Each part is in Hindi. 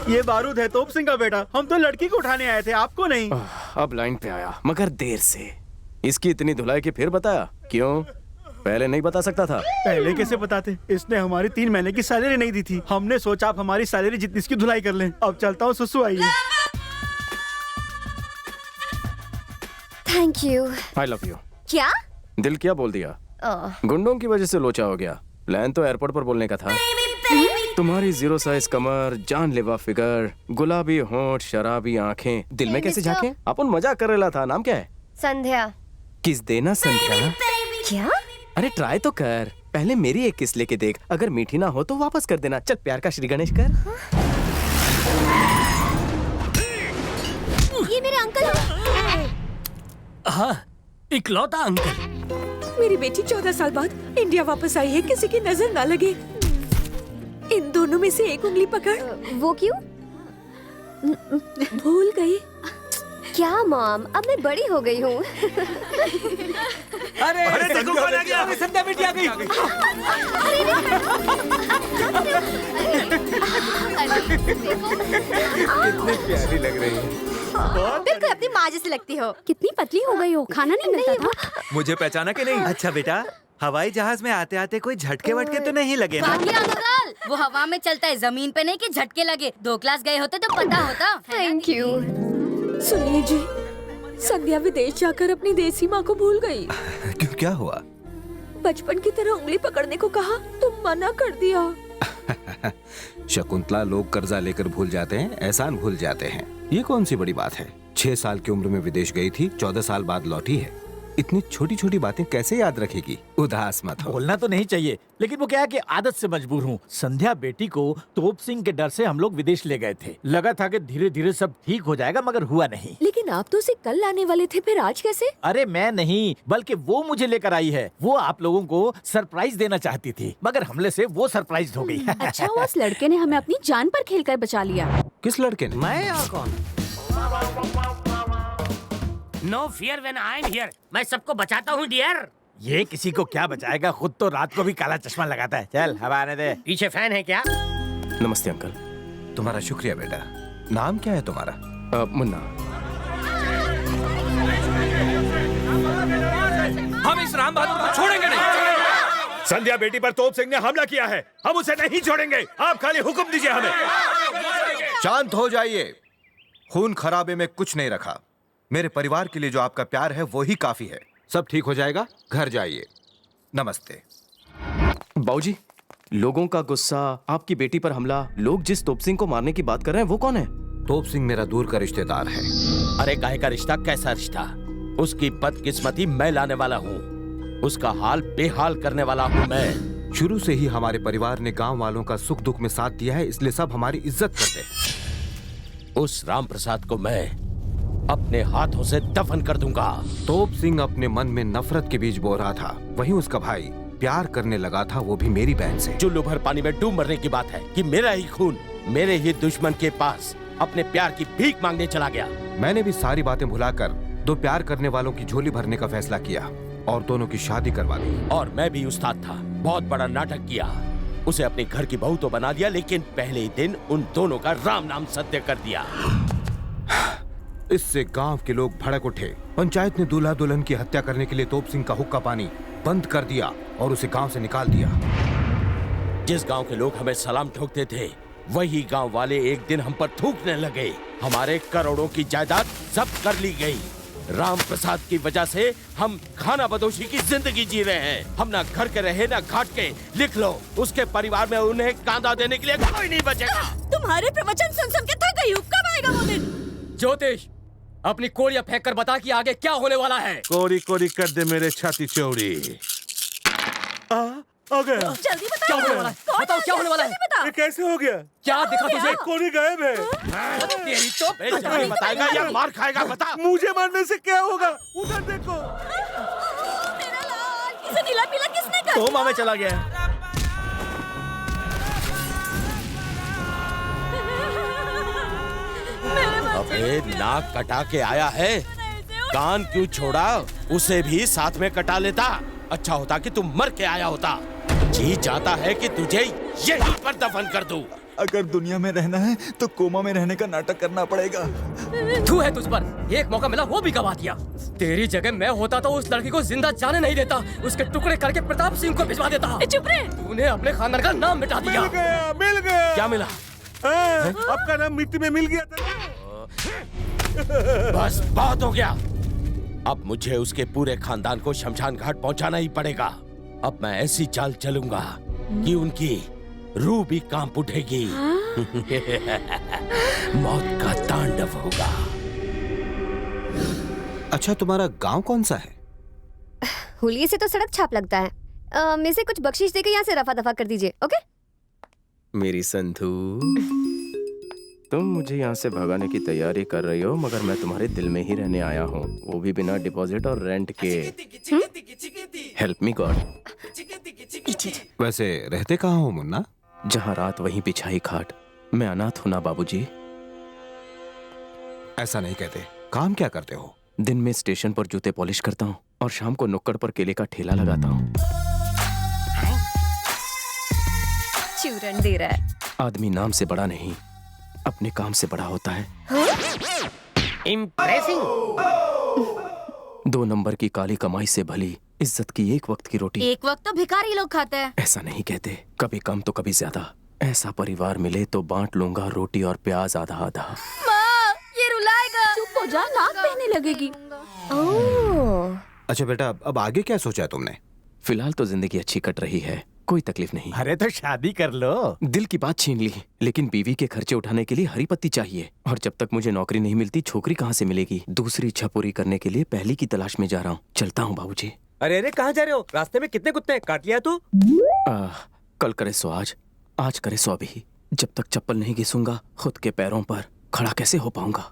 ये बारूद है तोप सिंह का बेटा। हम तो लड़की को उठाने आए थे, आपको नहीं। अब लाइन पे आया मगर देर से। इसकी इतनी धुलाई की फिर बताया क्यों? पहले नहीं बता सकता था? पहले कैसे बताते? इसने हमारी 3 महीने की सैलरी नहीं दी थी। हमने सोचा आप हमारी सैलरी जितनी इसकी धुलाई कर लें। अब चलता हूँ, सुसु आइए। Thank you. I love you. क्या? दिल क्या बोल दिया? गुंडों की वजह से लोचा हो गया। प्लान तो एयरपोर्ट पर बोलने का था। तुम्हारी 0 साइज कमर, जानलेवा फिगर, गुलाबी होंठ, शराबी आंखें, दिल में कैसे झांके? अपन मजाक कर रहा था। नाम क्या है? संध्या। किस देना संध्या? क्या? अरे ट्राई तो कर। पहले मेरी एक किस लेके देख, अगर मीठी ना हो तो वापस कर देना। चल प्यार का श्री गणेश कर। ये मेरे अंकल हैं। हाँ, इकलौता अंकल। मेरी बेटी 14 साल बाद इंडिया वापस आई है, किसी की नजर ना लगे। इन दोनों में से एक उंगली पकड़। वो क्यों? भूल गई क्या मॉम? अब मैं बड़ी हो गई हूँ। अरे देखो कौन आ गया। अरे संध्या बेटी आ गई। कितनी प्यारी लग रही है। बिल्कुल अपनी माँ जैसी लगती हो। कितनी पतली हो गई हो, खाना नहीं मिलता था? मुझे पहचाना कि नहीं? अच्छा बेटा, हवाई जहाज में आते आते कोई झटके वटके तो नहीं लगे ना? अंकल, वो हवा में चलता है, जमीन पे नहीं कि झटके लगे। 2 क्लास गए होते तो पता होता। Thank you. सुनिए जी, संध्या विदेश जाकर अपनी देसी माँ को भूल गई। क्यों, क्या हुआ? बचपन की तरह उंगली पकड़ने को कहा तो मना कर दिया। शकुंतला, लोग कर्जा लेकर भूल जाते हैं, एहसान भूल जाते हैं। ये कौन सी बड़ी बात है? 6 साल की उम्र में विदेश गई थी, 14 साल बाद लौटी है। इतनी छोटी छोटी बातें कैसे याद रखेगी? उदास मत हो। बोलना तो नहीं चाहिए, लेकिन वो क्या है कि आदत से मजबूर हूँ। संध्या बेटी को तोप सिंह के डर से हम लोग विदेश ले गए थे। लगा था कि धीरे धीरे सब ठीक हो जाएगा, मगर हुआ नहीं। लेकिन आप तो उसे कल लाने वाले थे, फिर आज कैसे? अरे मैं नहीं, बल्कि वो मुझे लेकर आई है। वो आप लोगों को सरप्राइज देना चाहती थी, मगर हमले से वो सरप्राइज हो गई। अच्छा हुआ उस लड़के ने हमें अपनी जान पर खेलकर बचा लिया। किस लड़के ने? मैं और कौन? No fear when I am here. मैं सबको बचाता हूँ डियर। ये किसी को क्या बचाएगा, खुद तो रात को भी काला चश्मा लगाता है। चल हवा आने दे। पीछे फैन है क्या? नमस्ते अंकल। तुम्हारा शुक्रिया बेटा। नाम क्या है तुम्हारा? मुन्ना। हम इस राम बहादुर को छोड़ेंगे नहीं। संध्या बेटी पर तोप सिंह ने हमला किया है, हम उसे नहीं छोड़ेंगे। आप खाली हुक्म दीजिए हमें। शांत हो जाइए। खून खराबे में कुछ नहीं रखा। मेरे परिवार के लिए जो आपका प्यार है वो ही काफी है। सब ठीक हो जाएगा, घर जाइए। नमस्ते। बाबूजी, लोगों का गुस्सा, आपकी बेटी पर हमला, लोग जिस तोप सिंह को मारने की बात कर रहे हैं वो कौन है? तोप सिंह मेरा दूर का रिश्तेदार है। अरे काहे का रिश्ता, कैसा रिश्ता? उसकी बदकिस्मती मैं लाने वाला हूँ, उसका हाल बेहाल करने वाला हूँ मैं। शुरू से ही हमारे परिवार ने गांव वालों का सुख दुख में साथ दिया है, इसलिए सब हमारी इज्जत करते हैं। उस राम प्रसाद को मैं अपने हाथों से दफन कर दूंगा। तोप सिंह अपने मन में नफरत के बीज बो रहा था, वहीं उसका भाई प्यार करने लगा था, वो भी मेरी बहन से। चुल्लू भर पानी में डूब मरने की बात है कि मेरा ही खून मेरे ही दुश्मन के पास अपने प्यार की भीख मांगने चला गया। मैंने भी सारी बातें भुलाकर 2 प्यार करने वालों की झोली भरने का फैसला किया और दोनों की शादी करवा दी। और मैं भी उस्ताद था, बहुत बड़ा नाटक किया। उसे अपने घर की बहू तो बना दिया, लेकिन पहले ही दिन उन दोनों का राम नाम सत्य कर दिया। इससे गांव के लोग भड़क उठे। पंचायत ने दूल्हा दुल्हन की हत्या करने के लिए तोप सिंह का हुक्का पानी बंद कर दिया और उसे गांव से निकाल दिया। जिस गांव के लोग हमें सलाम ठोकते थे, वही गांव वाले एक दिन हम पर थूकने लगे। हमारे करोड़ों की जायदाद जब्त कर ली गई। राम प्रसाद की वजह से हम खाना बदोशी की जिंदगी जी रहे हैं। हम ना घर के रहे ना घाट के। लिख लो, उसके परिवार में उन्हें कांदा देने के लिए कोई नहीं बचेगा। तुम्हारे प्रवचन सुन सुन के थक गई हूँ, कब आएगा वो दिन? ज्योतिष, अपनी कोड़ियां फेंक कर बता कि आगे क्या होने वाला है। कोरी कोरी कर दे मेरे छाती चौड़ी। आ गया। जल्दी बताओ। क्या होने वाला है? बताओ क्या होने वाला है? ये कैसे हो गया? क्या दिखा तुझे? कोरी गायब है। तेरी तो बेचारी बताएगा या मार खाएगा? बता। मुझे मारने से क्या होगा? उधर देखो। मेरा लाल, इसे नीला पीला किसने कर दिया? कोमा में चला गया। अबे नाक कटा के आया है, कान क्यों छोड़ा? उसे भी साथ में कटा लेता। अच्छा होता कि तुम मर के आया होता। जी चाहता है कि तुझे यहीं पर दफन कर दूं। अगर दुनिया में रहना है तो कोमा में रहने का नाटक करना पड़ेगा। तू है तुझ पर, एक मौका मिला वो भी गवा दिया। तेरी जगह मैं होता तो उस लड़की को जिंदा जाने नहीं देता, उसके टुकड़े करके प्रताप सिंह को भिजवा देता। चुप रहे। तूने अपने खानदान का नाम मिटा दिया। मिल गया। क्या मिला? आपका नाम मिट्टी में मिल गया था। बस बहुत हो गया। अब मुझे उसके पूरे खानदान को शमशान घाट पहुंचाना ही पड़ेगा। अब मैं ऐसी चाल चलूंगा कि उनकी रूह भी कांप उठेगी। मौत का तांडव होगा। अच्छा, तुम्हारा गांव कौन सा है? हुलिये से तो सड़क छाप लगता है। में से कुछ बख्शीश देके यहाँ से रफा दफा कर दीजिए, ओके? मेरी संधू, तुम मुझे यहाँ से भगाने की तैयारी कर रही हो, मगर मैं तुम्हारे दिल में ही रहने आया हूँ, वो भी बिना डिपॉजिट और रेंट के। Help me God. वैसे रहते कहाँ हो मुन्ना? जहाँ रात वहीं बिछाई खाट। मैं अनाथ हूँ ना बाबूजी। ऐसा नहीं कहते। काम क्या करते हो? दिन में स्टेशन पर जूते पॉलिश करता हूँ और शाम को नुक्कड़ पर केले का ठेला लगाता हूँ। चूरन दे रहा है। आदमी नाम से बड़ा नहीं, अपने काम से बड़ा होता है। इम्प्रेसिंग। 2 नंबर की काली कमाई से भली इज्जत की एक वक्त की रोटी। एक वक्त तो भिखारी लोग खाते हैं। ऐसा नहीं कहते, कभी कम तो कभी ज्यादा। ऐसा परिवार मिले तो बांट लूंगा रोटी और प्याज आधा आधा। माँ, ये रुलाएगा। चुप हो जा, नाक बहने लगेगी। ओह। अच्छा बेटा, अब आगे क्या सोचा है तुमने? फिलहाल तो जिंदगी अच्छी कट रही है, कोई तकलीफ नहीं। अरे तो शादी कर लो। दिल की बात छीन ली, लेकिन बीवी के खर्चे उठाने के लिए हरी पत्ती चाहिए, और जब तक मुझे नौकरी नहीं मिलती छोकरी कहाँ से मिलेगी? दूसरी इच्छा पूरी करने के लिए पहली की तलाश में जा रहा हूँ। चलता हूँ बाबूजी। अरे अरे, कहाँ जा रहे हो? रास्ते में कितने कुत्ते हैं, काट लिया तू? कल करे सो आज करे सो अभी। जब तक चप्पल नहीं घिसूंगा खुद के पैरों पर खड़ा कैसे हो पाऊंगा?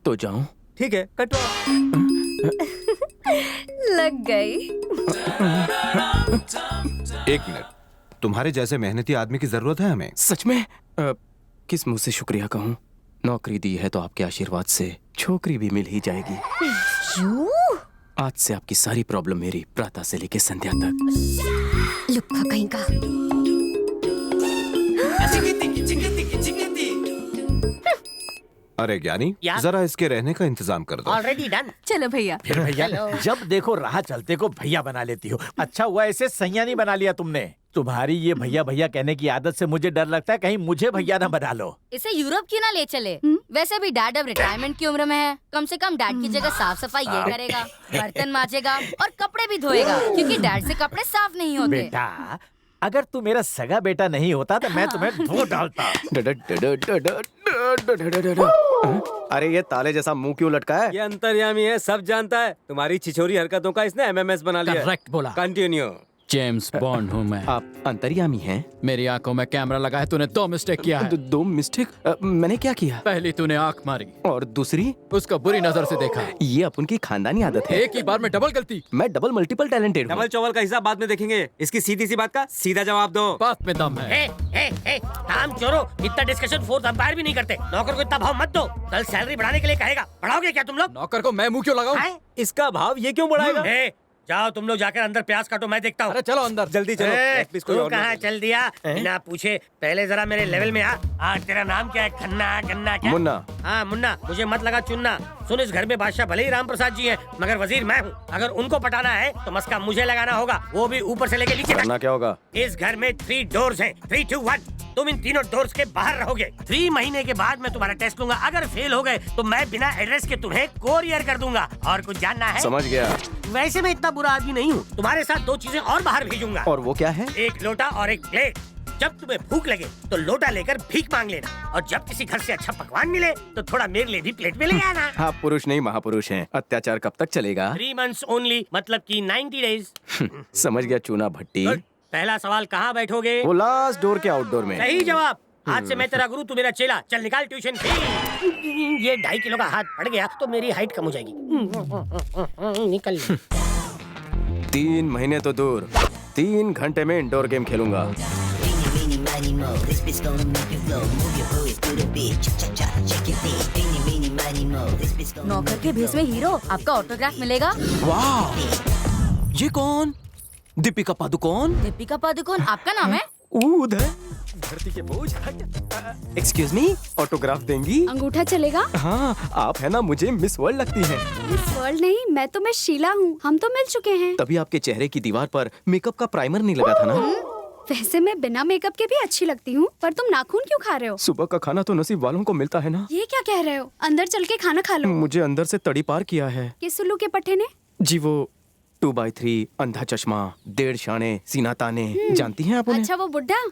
तो जाऊं? ठीक है, कटवा। लग गई। एक मिनट, तुम्हारे जैसे मेहनती आदमी की जरूरत है हमें। सच में? किस मुंह से शुक्रिया कहूँ? नौकरी दी है तो आपके आशीर्वाद से छोकरी भी मिल ही जाएगी। आज से आपकी सारी प्रॉब्लम मेरी, प्रातः से लेके संध्या तक। लुक्का कहीं का। अरे ज्ञानी, जरा इसके रहने का इंतजाम कर दो। Already done. चलो भैया। फिर भैया, जब देखो राह चलते को भैया बना लेती हो। अच्छा हुआ ऐसे सैया नहीं बना लिया तुमने। तुम्हारी ये भैया भैया कहने की आदत से मुझे डर लगता है कहीं मुझे भैया ना बना लो। इसे यूरोप क्यों ना ले चले? वैसे भी डैड अब रिटायरमेंट की उम्र में है, कम से कम डैड की जगह साफ सफाई ये करेगा, बर्तन मांजेगा और कपड़े भी धोएगा, क्योंकि डैड से कपड़े साफ नहीं होते। बेटा, अगर तू मेरा सगा बेटा नहीं होता तो मैं तुम्हें धो डालता। अरे ये ताले जैसा मुंह क्यों लटका है? ये अंतर्यामी है, सब जानता है। तुम्हारी छिछोरी हरकतों का इसने एमएमएस बना लिया। करेक्ट बोला। कंटिन्यू। जेम्स बॉन्ड हूँ मैं। आप अंतर्यामी हैं? मेरी आंखों में कैमरा लगा है, तूने 2 मिस्टेक किया है। 2 मिस्टेक? मैंने क्या किया? पहली तूने आंख मारी और दूसरी उसको बुरी नजर से देखा। ये अपन की खानदानी आदत है। एक ही बार में डबल गलती। मैं डबल मल्टीपल टैलेंटेड हूँ। डबल चौवल का हिसाब बाद में देखेंगे, इसकी सीधी सी बात का सीधा जवाब दो। बात में दम है। काम चोरो, इतना डिस्कशन फोर्थ अंपायर भी नहीं करते। नौकर को इतना भाव मत दो, कल सैलरी बढ़ाने के लिए कहेगा। बढ़ाओगे क्या तुम लोग? नौकर को मैं मुंह क्यों लगाऊं? इसका भाव ये क्यों बढ़ाएगा? जाओ तुम लोग जाकर अंदर प्याज काटो, मैं देखता हूँ। अरे चलो अंदर, जल्दी चलो। तू कहाँ चल दिया बिना पूछे? पहले जरा मेरे लेवल में आ। तेरा नाम क्या है? खन्ना गन्ना क्या? मुन्ना। हाँ मुन्ना, मुझे मत लगा चुनना। सुन, इस घर में बादशाह भले ही राम प्रसाद जी हैं, मगर वजीर मैं हूँ। अगर उनको पटाना है तो मस्का मुझे लगाना होगा, वो भी ऊपर से लेके नीचे तक। क्या होगा? इस घर में 3 डोर्स हैं, 3, 2, 1। तुम इन तीनों डोर्स के बाहर रहोगे। 3 महीने के बाद मैं तुम्हारा टेस्ट लूंगा। अगर फेल हो गए तो मैं बिना एड्रेस के तुम्हें कोरियर कर दूंगा। और कुछ जानना है? समझ गया। वैसे मैं इतना बुरा आदमी नहीं हूँ। तुम्हारे साथ 2 चीजें और बाहर भेजूंगा। और वो क्या है? एक लोटा और एक प्लेट। जब तुम्हें भूख लगे तो लोटा लेकर भीख मांग लेना, और जब किसी घर से अच्छा पकवान मिले तो थोड़ा मेरे लिए भी प्लेट में ले आना। आप पुरुष नहीं महापुरुष हैं। अत्याचार कब तक चलेगा? 3 months ओनली, मतलब कि 90 days। समझ गया चूना भट्टी। पहला सवाल, कहाँ बैठोगे? वो लास्ट डोर के आउटडोर में। सही जवाब। आज से मैं तेरा गुरु, तू मेरा चेला। चल निकाल ट्यूशन फी। ये 2.5 किलो का हाथ पड़ गया तो मेरी हाइट कम हो जाएगी। निकल। 3 महीने तो दूर, 3 घंटे में इंडोर गेम खेलूंगा। नौकर के भेष में हीरो, आपका ऑटोग्राफ मिलेगा। वाह, ये कौन? दीपिका पादुकोण। दीपिका पादुकोण आपका नाम है? उधर धरती के बोझ। एक्सक्यूज मी, ऑटोग्राफ देंगी? अंगूठा चलेगा? हाँ, आप है ना मुझे मिस वर्ल्ड लगती हैं। मिस वर्ल्ड नहीं, मैं तो मिस शीला हूँ। हम तो मिल चुके हैं। तभी आपके चेहरे की दीवार पर मेकअप का प्राइमर नहीं लगा था ना? वैसे मैं बिना मेकअप के भी अच्छी लगती हूँ, पर तुम नाखून क्यों खा रहे हो? सुबह का खाना तो नसीब वालों को मिलता है ना। ये क्या कह रहे हो? अंदर चल के खाना खा लो। मुझे अंदर से तड़ी पार किया है। किस उल्लू के पट्टे ने? जी वो 2x3, अंधा चश्मा, 1.5 शाने, सीना ताने, जानती हैं आप उन्हें? अच्छा वो बुड्ढा?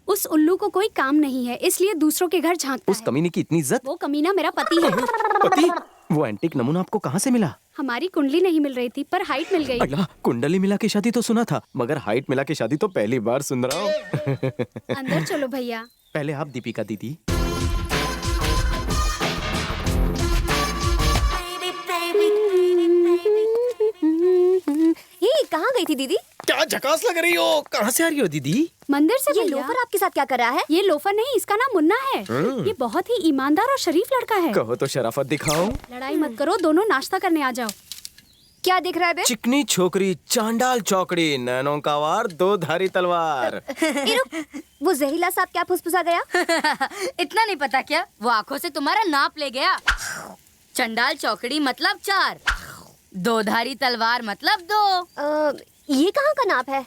उस उल्लू को कोई काम नहीं है, इसलिए दूसरों के घर झांकता उस कमीने की इतनी इज्जत। वो कमीना मेरा पति है। पति? वो एंटीक नमूना आपको कहाँ से मिला? हमारी कुंडली नहीं मिल रही थी, पर हाइट मिल गई। अल्लाह, कुंडली मिला के शादी तो सुना था, मगर हाइट मिला के शादी तो पहली बार सुन रहा हूँ। अंदर चलो भैया। पहले आप दीपिका दीदी। ये कहाँ गई थी दीदी? क्या झकास लग रही हो? कहाँ से आ रही हो दीदी? मंदिर से ये भैया। लोफर आपके साथ क्या कर रहा है? ये लोफर नहीं, इसका नाम मुन्ना है। ये बहुत ही ईमानदार और शरीफ लड़का है। कहो तो शराफत दिखाओ। लड़ाई मत करो, दोनों नाश्ता करने आ जाओ। क्या दिख रहा है बे? चिकनी छोकरी, चांडाल चौकड़ी, नैनों का वार, 2 धारी तलवार। वो जहरीला सांप क्या फुसफुसा गया? इतना नहीं पता क्या? वो आंखों से तुम्हारा नाप ले गया। चंडाल चौकड़ी मतलब 4, 2 धारी तलवार मतलब 2। ये कहाँ का नाप है?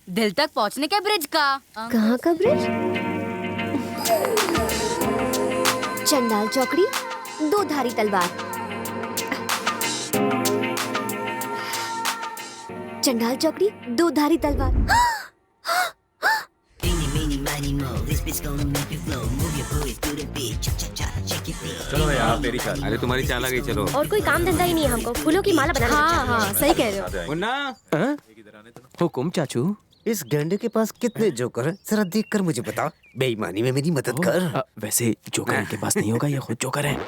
दिल तक पहुँचने के ब्रिज का। कहाँ का ब्रिज? चंडाल चौकड़ी, 2 धारी तलवार। चंडाल चौकड़ी, 2 धारी तलवार। चलो यार तेरी चाल। अरे तुम्हारी चाल आ गई, चलो। और कोई काम धंधा ही नहीं है हमको, फूलों की माला बनाना। हाँ हाँ सही कह रहे हो। मुन्ना, हुकुम चाचू। इस गैंडे के पास कितने जोकर हैं? जरा देख कर मुझे बताओ। बेईमानी में मेरी मदद कर। वैसे जोकर इनके पास नहीं होगा, ये खुद जोकर है।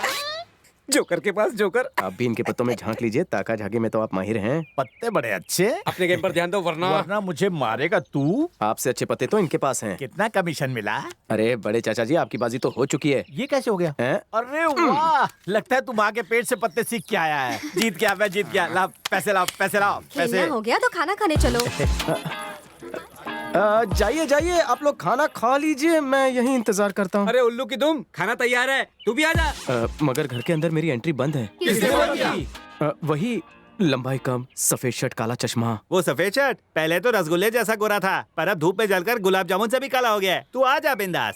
जोकर के पास जोकर। आप भी इनके पत्तों में झांक लीजिए, ताका झाकी में तो आप माहिर हैं। पत्ते बड़े अच्छे। अपने गेम पर ध्यान दो वरना मुझे मारेगा तू। आपसे अच्छे पत्ते तो इनके पास हैं। कितना कमीशन मिला? अरे बड़े चाचा जी, आपकी बाजी तो हो चुकी है। ये कैसे हो गया? अरे वाह, लगता है तू माँ के पेट से पत्ते सीख के आया है। जीत गया, मैं जीत गया। लाओ पैसे, लाओ पैसे, लाओ पैसे। खेलना हो गया तो खाना खाने चलो। जाइए जाइए, आप लोग खाना खा लीजिए, मैं यहीं इंतजार करता हूँ। अरे उल्लू की दुम, खाना तैयार है, तू भी आ जा। मगर घर के अंदर मेरी एंट्री बंद है। किसने बंद किया? वही लंबाई कम, सफेद शर्ट, काला चश्मा। वो सफेद शर्ट पहले तो रसगुल्ले जैसा गोरा था, पर अब धूप में जलकर गुलाब जामुन से भी काला हो गया है। तू आ जा बिंदास।